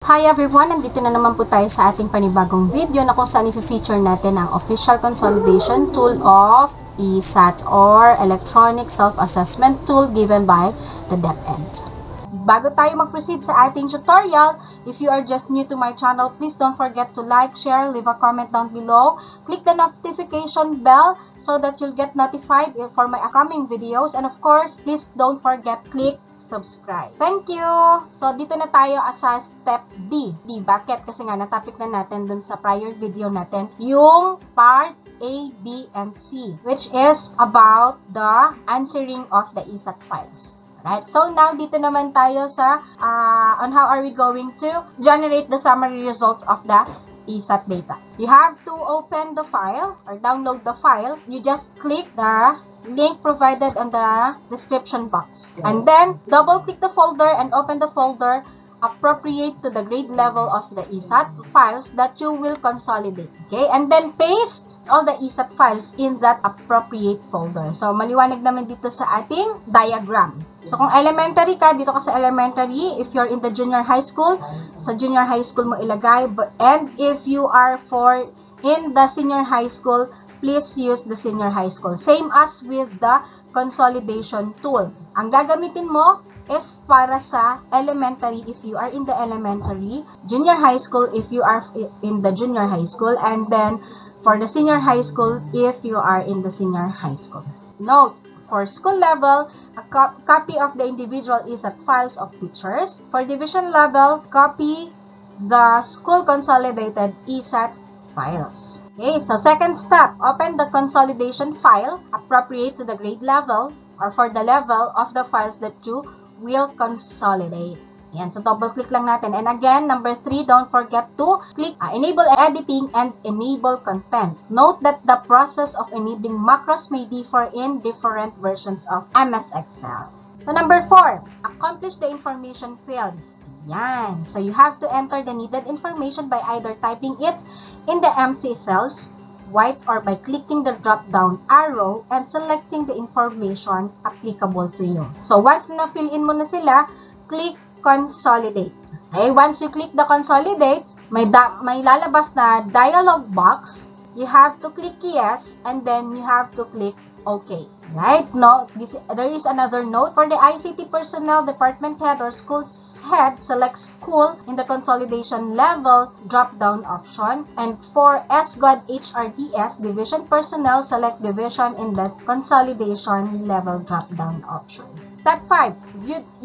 Hi everyone! Nandito na naman po tayo sa ating panibagong video na kung saan i-feature natin ang official consolidation tool of ESAT or Electronic Self-Assessment Tool given by the DepEd. Bago tayo mag-proceed sa ating tutorial, if you are just new to my channel, please don't forget to like, share, leave a comment down below. Click the notification bell so that you'll get notified for my upcoming videos. And of course, please don't forget click subscribe. Thank you! So, dito na tayo sa step D. Bakit? Kasi nga, natapik na natin dun sa prior video natin yung part A, B, and C, which is about the answering of the ESAT files. Right? So, now, dito naman tayo sa on how are we going to generate the summary results of the ESAT data. You have to open the file or download the file. You just click the link provided on the description box. And then, double-click the folder and open the folder appropriate to the grade level of the ESAT files that you will consolidate. Okay? And then, paste all the ESAT files in that appropriate folder. So, maliwanag naman dito sa ating diagram. So, kung elementary ka, dito ka sa elementary. If you're in the junior high school, sa junior high school mo ilagay. And if you are in the senior high school, please use the senior high school. Same as with the consolidation tool. Ang gagamitin mo is para sa elementary if you are in the elementary, junior high school if you are in the junior high school, and then for the senior high school if you are in the senior high school. Note, for school level, a copy of the individual ESAT files of teachers. For division level, copy the school consolidated ESAT files. Okay, so second step, open the consolidation file appropriate to the grade level or for the level of the files that you will consolidate. Yan, so double-click lang natin. And again, number 3, don't forget to click Enable Editing and Enable Content. Note that the process of enabling macros may differ in different versions of MS Excel. So number 4, accomplish the information fields. Yan. So you have to enter the needed information by either typing it in the empty cells, whites, or by clicking the drop-down arrow and selecting the information applicable to you. So once na-fill in mo na sila, click Consolidate. Okay? Once you click the Consolidate, may lalabas na dialog box. You have to click yes, and then you have to click OK. Right? No, there is another note. For the ICT personnel, department head, or school head, select school in the consolidation level drop-down option. And for SGOD HRDS, division personnel, select division in the consolidation level drop-down option. Step 5.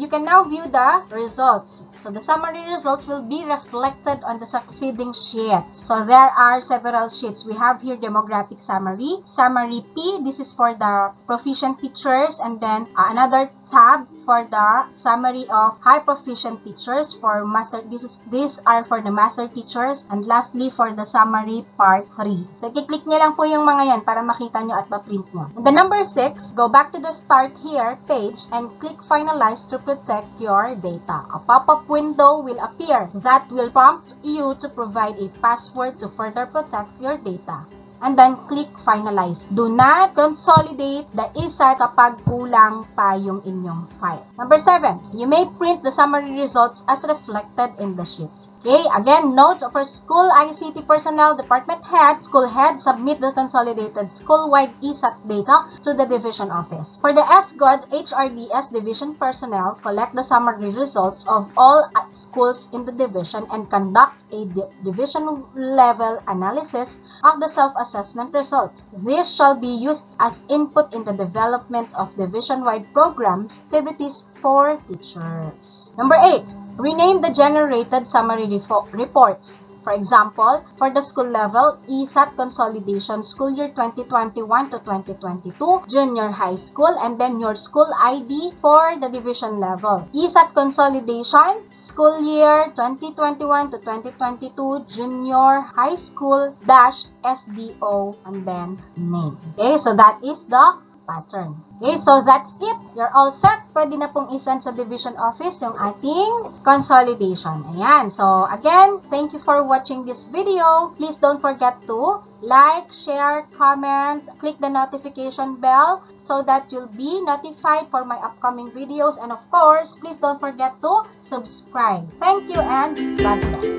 You can now view the results. So the summary results will be reflected on the succeeding sheets. So there are several sheets. We have here demographic summary, summary P. This is for the proficient teachers, and then another tab for the summary of high proficient teachers for master. These are for the master teachers, and lastly for the summary part 3. So i-click niyo lang po yung mga yan para makita nyo at ma-print nyo. And the number 6, go back to the start here page and click finalize to protect your data. A pop-up window will appear that will prompt you to provide a password to further protect your data. And then click finalize. Do not consolidate the ESAT kapag kulang pa yung inyong file. Number 7, you may print the summary results as reflected in the sheets. Okay, again, note for school ICT personnel, department head, school head, submit the consolidated school-wide ESAT data to the division office. For the SGOD HRDS division personnel, collect the summary results of all schools in the division and conduct a division level analysis of the self-assessment results. This shall be used as input in the development of division-wide programs activities for teachers. Number 8, rename the generated summary reports. For example, for the school level, ESAT consolidation school year 2021 to 2022, junior high school, and then your school ID for the division level. ESAT consolidation school year 2021 to 2022, junior high school dash SDO, and then name. Okay, so that is the pattern. Okay, so that's it. You're all set. Pwede na pong isend sa division office yung ating consolidation. Ayan. So, again, thank you for watching this video. Please don't forget to like, share, comment, click the notification bell so that you'll be notified for my upcoming videos. And of course, please don't forget to subscribe. Thank you and God bless.